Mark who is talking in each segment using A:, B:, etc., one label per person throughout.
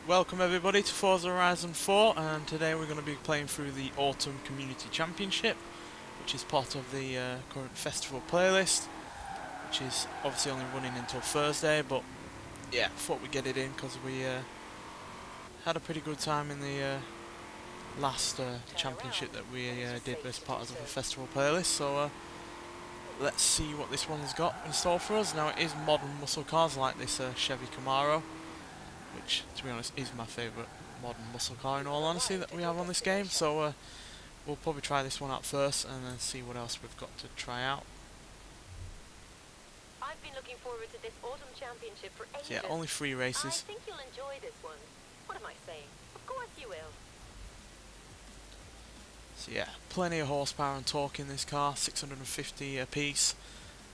A: Welcome everybody to Forza Horizon 4, and today we're going to be playing through the Autumn Community Championship, which is part of the current festival playlist, which is obviously only running until Thursday, but yeah, thought we'd get it in because we had a pretty good time in the last championship that we did as part of the festival playlist, so let's see what this one's got in store for us. Now it is modern muscle cars like this Chevy Camaro, which, to be honest, is my favourite modern muscle car in all honesty that we have on this game, so we'll probably try this one out first and then see what else we've got to try out.
B: I've been looking forward to this autumn championship for ages.
A: So yeah, only 3 races.
B: I think you'll enjoy this one. What am I saying? Of course you will.
A: So yeah, plenty of horsepower and torque in this car, 650 a piece.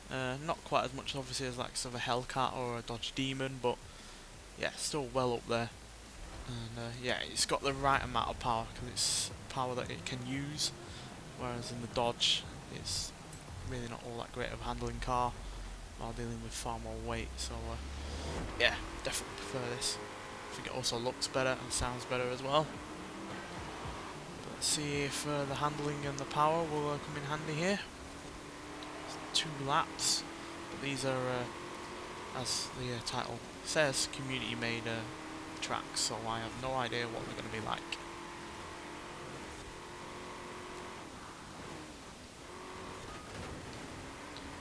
A: Not quite as much obviously as like sort of a Hellcat or a Dodge Demon, but yeah, still well up there. And yeah, it's got the right amount of power because it's power that it can use, whereas in the Dodge it's really not all that great of a handling car while dealing with far more weight. So yeah, definitely prefer this. I think it also looks better and sounds better as well. But let's see if the handling and the power will come in handy here. It's 2 laps, but these are as the title says, community made tracks, so I have no idea what they're going to be like.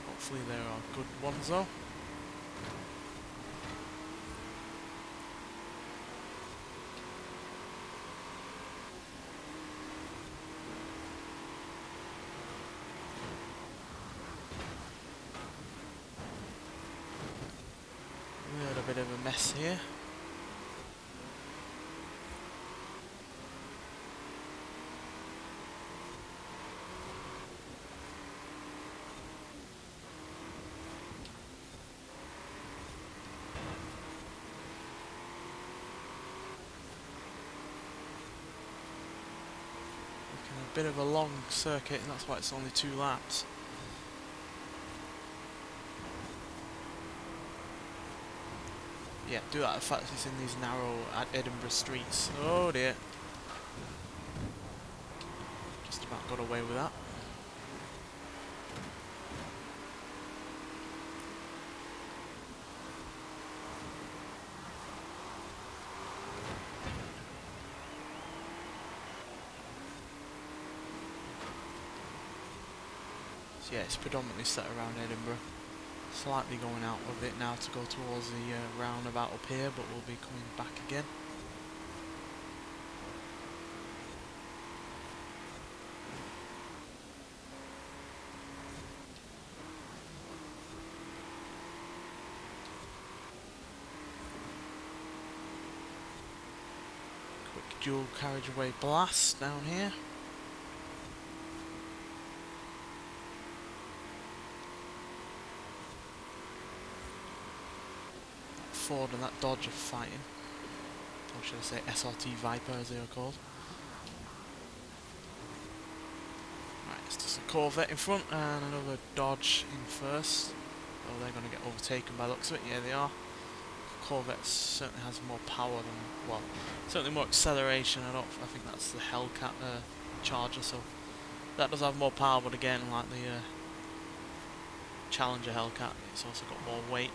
A: Hopefully there are good ones though. We had a bit of a mess here. A bit of a long circuit, and that's why it's only 2 laps. Yeah, do that the fact it's in these narrow Edinburgh streets. Oh dear. Just about got away with that. So yeah, it's predominantly set around Edinburgh. Slightly going out of it now to go towards the roundabout up here, but we'll be coming back again. Quick dual carriageway blast down here. Ford and that Dodge are fighting, or should I say SRT Viper as they are called. Right, it's just a Corvette in front and another Dodge in first. Oh, they're going to get overtaken by the looks of it. Yeah, they are. Corvette certainly has more power than, well, certainly more acceleration. I think that's the Hellcat Charger, so that does have more power, but again, like the Challenger Hellcat, it's also got more weight.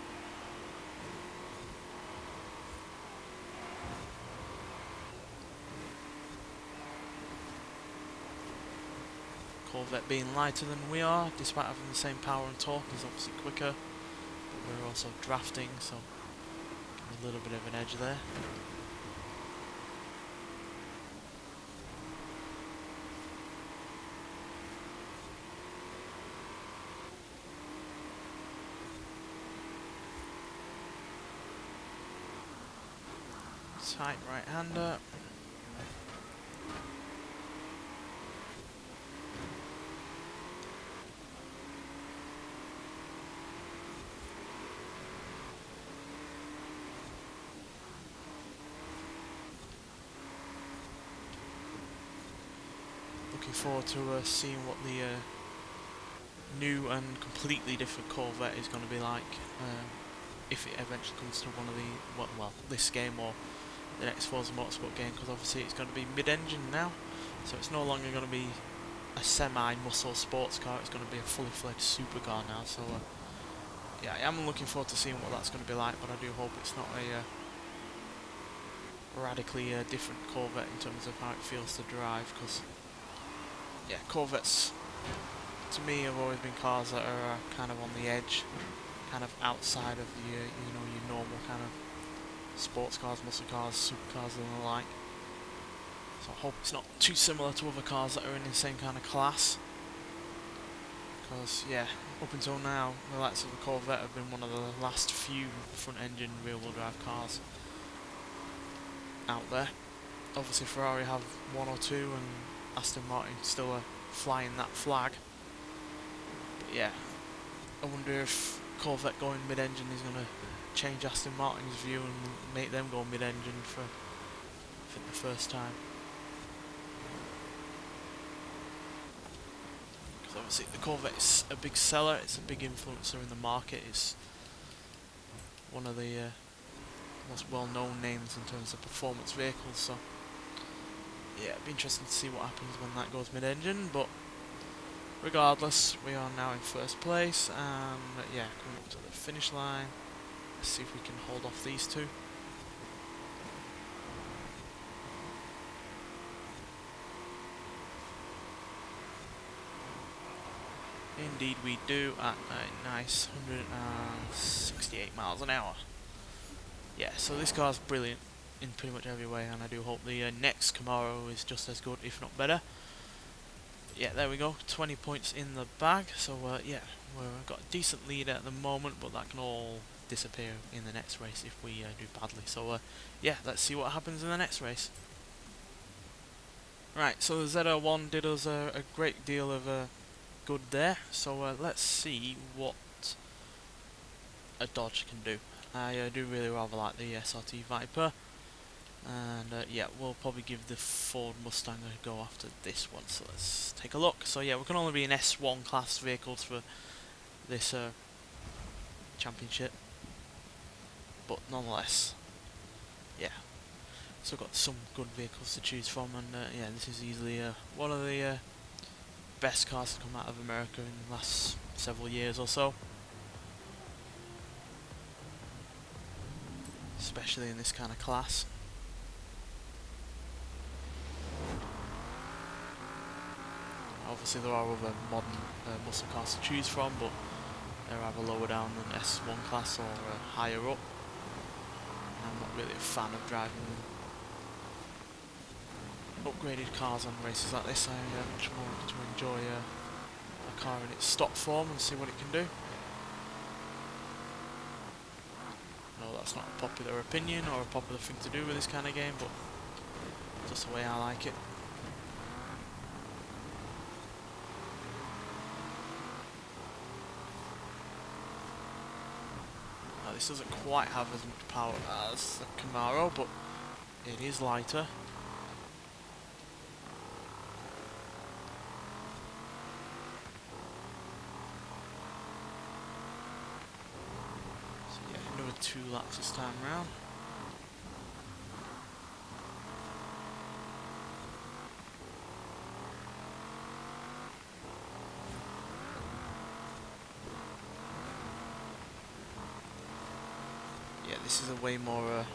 A: Corvette being lighter than we are, despite having the same power and torque, is obviously quicker, but we're also drafting, so a little bit of an edge there. Tight right-hander. Looking forward to seeing what the new and completely different Corvette is going to be like if it eventually comes to one of the, well, this game or the next Forza Motorsport game, because obviously it's going to be mid-engine now, so it's no longer going to be a semi-muscle sports car, it's going to be a fully fledged supercar now. So yeah, I am looking forward to seeing what that's going to be like, but I do hope it's not a radically different Corvette in terms of how it feels to drive, because yeah, Corvettes to me have always been cars that are kind of on the edge, kind of outside of the you know, your normal kind of sports cars, muscle cars, supercars and the like. So I hope it's not too similar to other cars that are in the same kind of class, because yeah, up until now the likes of the Corvette have been one of the last few front engine rear wheel drive cars out there. Obviously Ferrari have one or two, and Aston Martin still are flying that flag. But yeah, I wonder if Corvette going mid-engine is going to change Aston Martin's view and make them go mid-engine for the first time. Because obviously the Corvette is a big seller, it's a big influencer in the market, it's one of the most well-known names in terms of performance vehicles, so yeah, it'd be interesting to see what happens when that goes mid-engine. But regardless, we are now in first place, and yeah, coming up to the finish line. Let's see if we can hold off these two. Indeed we do, at a nice 168 miles an hour. Yeah, so this car's brilliant in pretty much every way, and I do hope the next Camaro is just as good, if not better. Yeah, there we go, 20 points in the bag, so yeah, we've got a decent lead at the moment, but that can all disappear in the next race if we do badly. So yeah, let's see what happens in the next race. Right, so the ZR1 did us a great deal of good there, so let's see what a Dodge can do. I do really rather like the SRT Viper, and yeah, we'll probably give the Ford Mustang a go after this one, so let's take a look. So yeah, we can only be in S1 class vehicles for this championship, but nonetheless, yeah, so got some good vehicles to choose from, and yeah, this is easily one of the best cars to come out of America in the last several years or so, especially in this kind of class. Obviously there are other modern muscle cars to choose from, but they're either lower down than S1 class or higher up. I'm not really a fan of driving upgraded cars on races like this. I much more like to enjoy a car in its stock form and see what it can do. No, that's not a popular opinion or a popular thing to do with this kind of game, but just the way I like it. Now, this doesn't quite have as much power as the Camaro, but it is lighter. So yeah, another 2 laps this time round. Yeah, this is a way more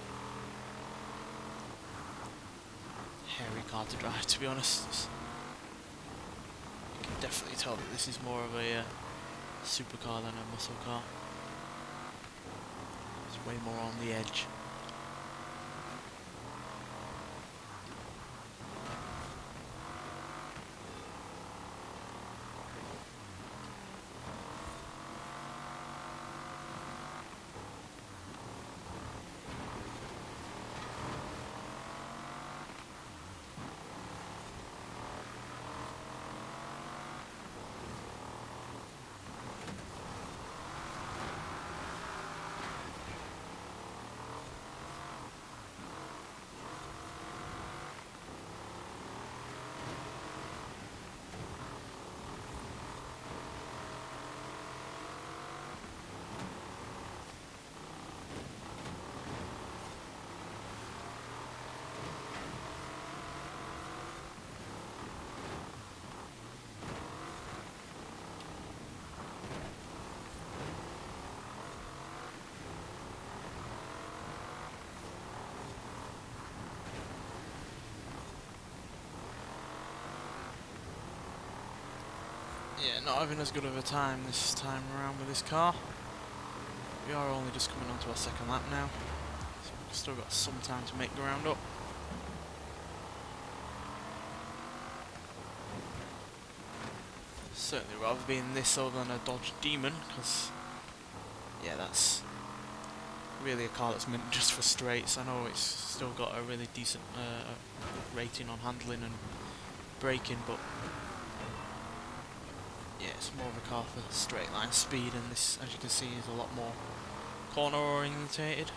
A: hairy car to drive, to be honest. You can definitely tell that this is more of a supercar than a muscle car. It's way more on the edge. Yeah, not having as good of a time this time around with this car. We are only just coming onto our second lap now, so we've still got some time to make ground up. Certainly rather be in this other than a Dodge Demon, because yeah, that's really a car that's meant just for straights. I know it's still got a really decent rating on handling and braking, but yeah, it's more of a car for straight line speed, and this, as you can see, is a lot more corner orientated,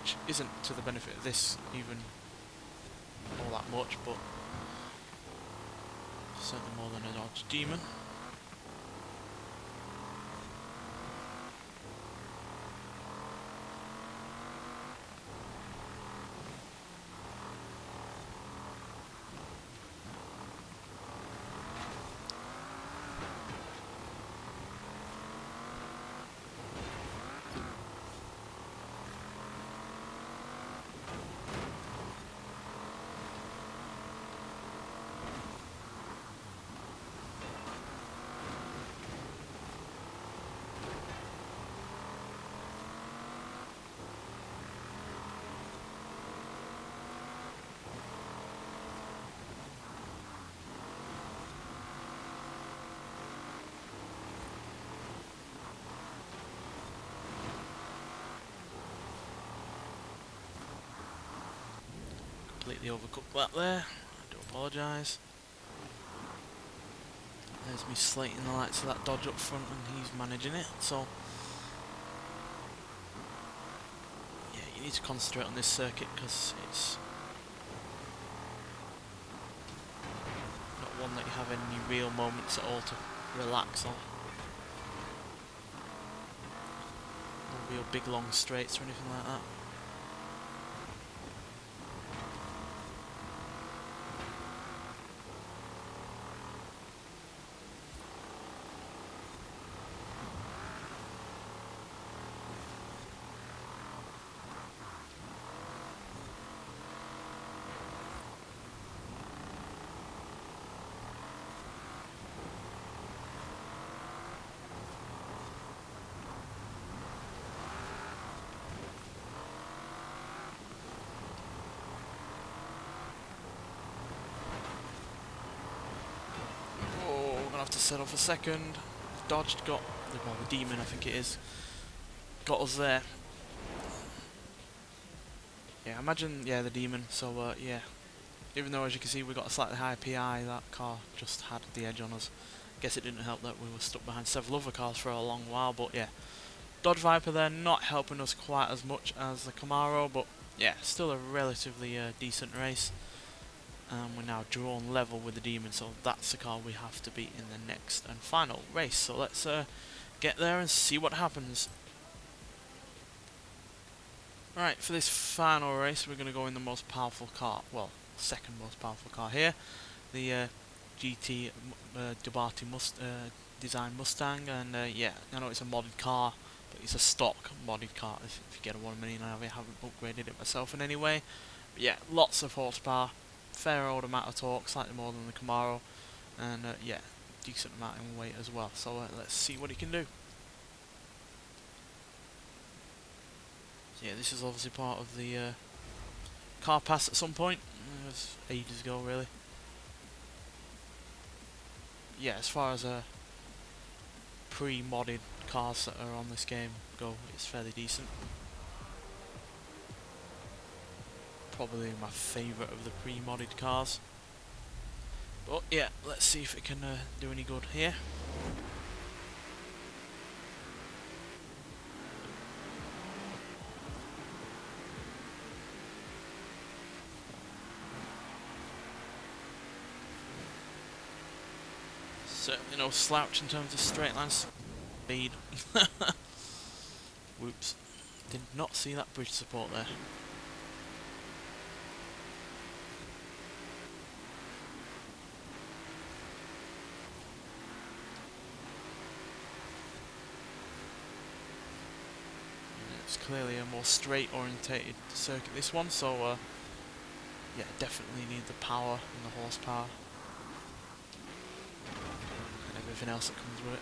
A: which isn't to the benefit of this even all that much, but certainly more than a Dodge Demon. Completely overcooked that there, I do apologise. There's me slating the lights of that Dodge up front, and he's managing it, so yeah, you need to concentrate on this circuit because it's not one that you have any real moments at all to relax on. No real big long straights or anything like that. Have to settle for second. Dodge got, well, the Demon I think it is, got us there. Yeah, imagine, yeah, the Demon, so yeah, even though as you can see we got a slightly higher PI, that car just had the edge on us. Guess it didn't help that we were stuck behind several other cars for a long while, but yeah, Dodge Viper there not helping us quite as much as the Camaro, but yeah, still a relatively decent race. We're now drawn level with the Demon, so that's the car we have to beat in the next and final race. So let's get there and see what happens. Right, for this final race we're going to go in the most powerful car, well, second most powerful car here, the GT Ducati design Mustang, and yeah, I know it's a modded car, but it's a stock modded car, if you get what I mean. I haven't upgraded it myself in any way. But yeah, lots of horsepower, fair old amount of torque, slightly more than the Camaro, and yeah, decent amount in weight as well. So let's see what it can do. So yeah, this is obviously part of the car pass at some point. It was ages ago, really. Yeah, as far as pre-modded cars that are on this game go, it's fairly decent. Probably my favourite of the pre-modded cars. But yeah, let's see if it can do any good here. Certainly no slouch in terms of straight line speed. Whoops. Did not see that bridge support there. It's clearly a more straight orientated circuit, this one, so yeah, definitely need the power and the horsepower. everything else that comes with it.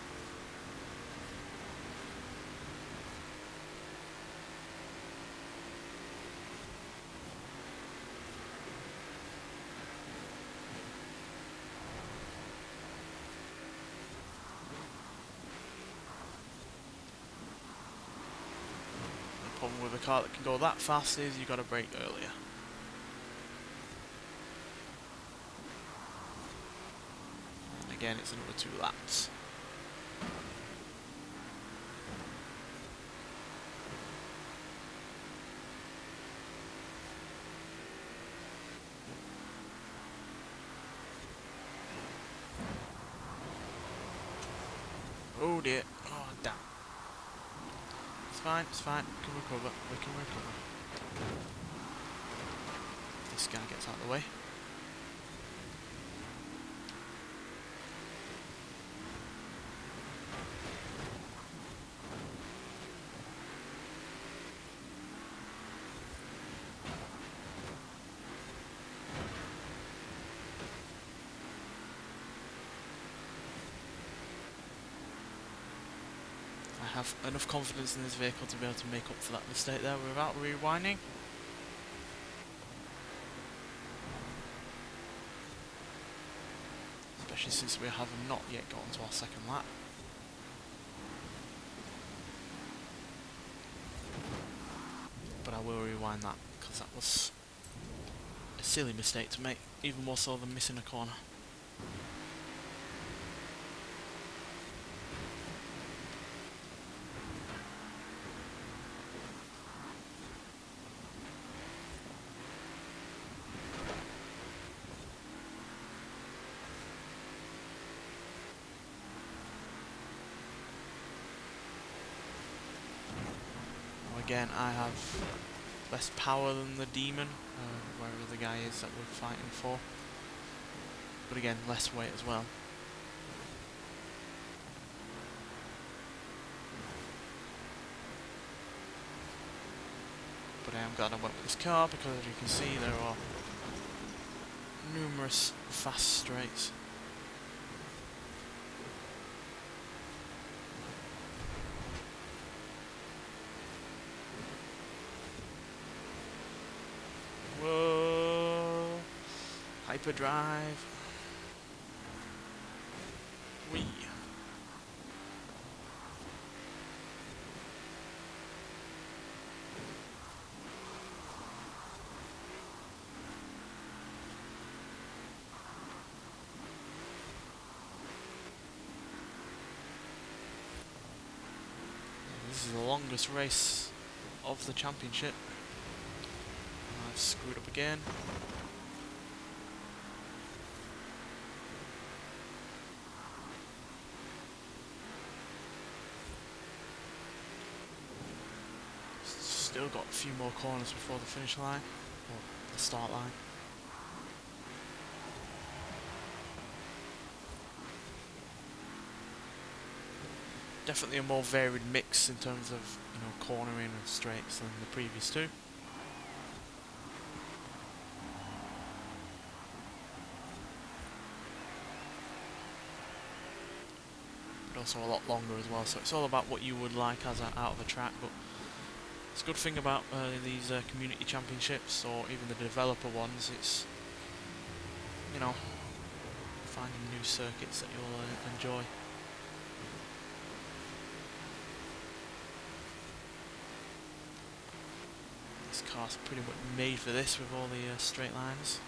A: The problem with a car that can go that fast is you got to brake earlier. And again, it's another 2 laps. Oh dear. Oh damn. It's fine, it's fine. We can recover. We can recover. This guy gets out of the way. I have enough confidence in this vehicle to be able to make up for that mistake there without rewinding. Especially since we have not yet gotten to our second lap. But I will rewind that, because that was a silly mistake to make, even more so than missing a corner. Again, I have less power than the demon, wherever the guy is that we're fighting for. But again, less weight as well. But I am glad I went with this car, because as you can see there are numerous fast straights. Whoa! Hyperdrive. Wee. This is the longest race of the championship. I've screwed up again. Still got a few more corners before the finish line, or the start line. Definitely a more varied mix in terms of, you know, cornering and straights than the previous two. But also a lot longer as well, so it's all about what you would like as out of a track. But it's a good thing about these community championships, or even the developer ones, it's, you know, finding new circuits that you'll enjoy. This car's pretty much made for this with all the straight lines.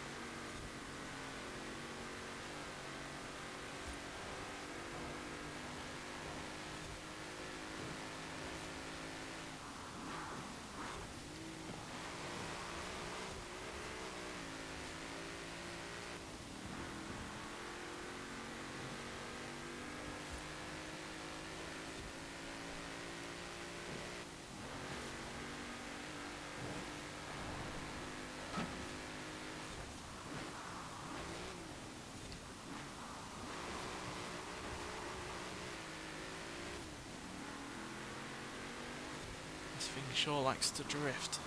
A: This thing sure likes to drift.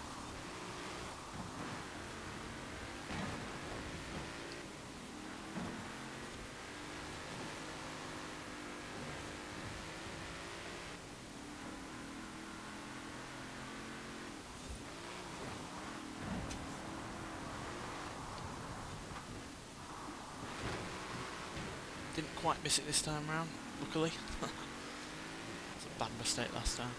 A: Didn't quite miss it this time round, luckily. It was a bad mistake last time.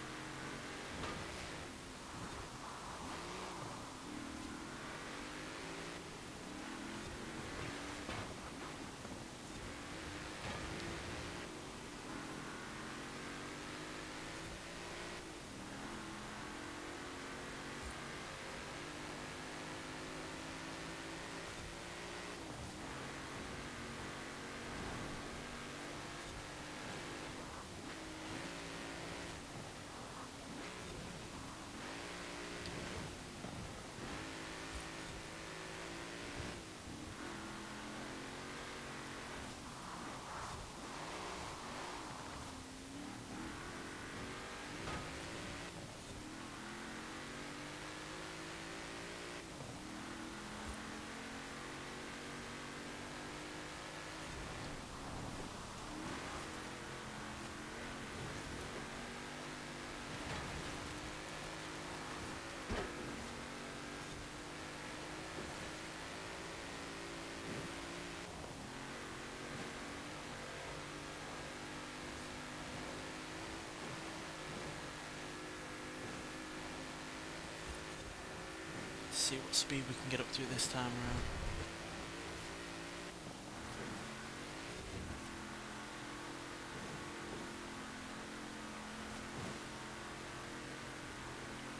A: See what speed we can get up to this time around.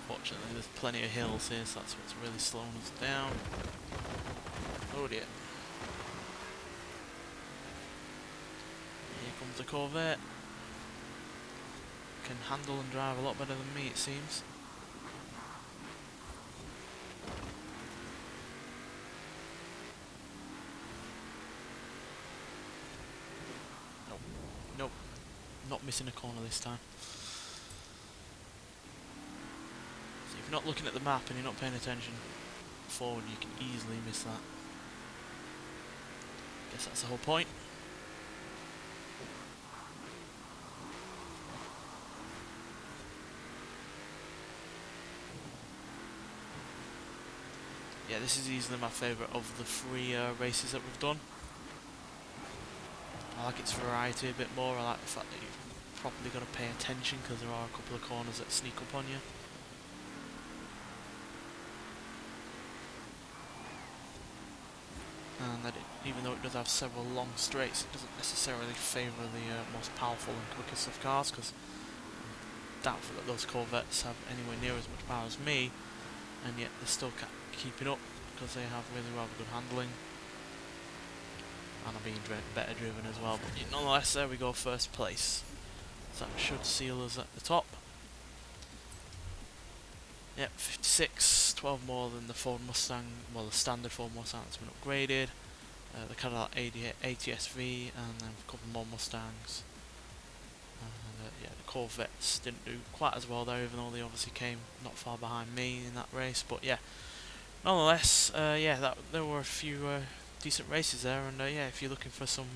A: Fortunately there's plenty of hills here, so that's what's really slowing us down. Oh dear. Here comes the Corvette. Can handle and drive a lot better than me, it seems. Nope, not missing a corner this time. So if you're not looking at the map and you're not paying attention forward, you can easily miss that. Guess that's the whole point. Yeah, this is easily my favourite of the three races that we've done. I like its variety a bit more. I like the fact that you've probably got to pay attention because there are a couple of corners that sneak up on you. And that even though it does have several long straights, it doesn't necessarily favour the most powerful and quickest of cars, because I'm doubtful that those Corvettes have anywhere near as much power as me, and yet they're still keeping up because they have really rather good handling and are being better driven as well. But nonetheless, there we go, first place. So that should seal us at the top. Yep, 56, 12 more than the Ford Mustang, well the standard Ford Mustang that's been upgraded, the Cadillac ATS-V, and then a couple more Mustangs. And yeah, the Corvettes didn't do quite as well there, even though they obviously came not far behind me in that race. But yeah, nonetheless, yeah, there were a few decent races there, and yeah, if you're looking for some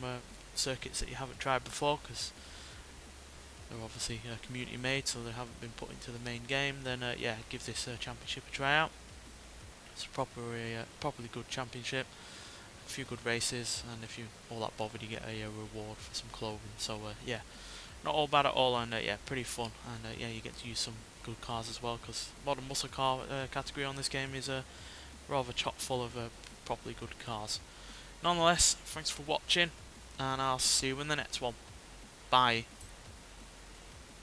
A: circuits that you haven't tried before, because they're obviously community made, so they haven't been put into the main game, then yeah, give this championship a try out. It's a properly good championship, a few good races, and if you're all that bothered, you get a reward for some clothing. So yeah, not all bad at all, and yeah, pretty fun, and yeah, you get to use some good cars as well, because modern muscle car category on this game is rather chock full of properly good cars. Nonetheless, thanks for watching, and I'll see you in the next one. Bye.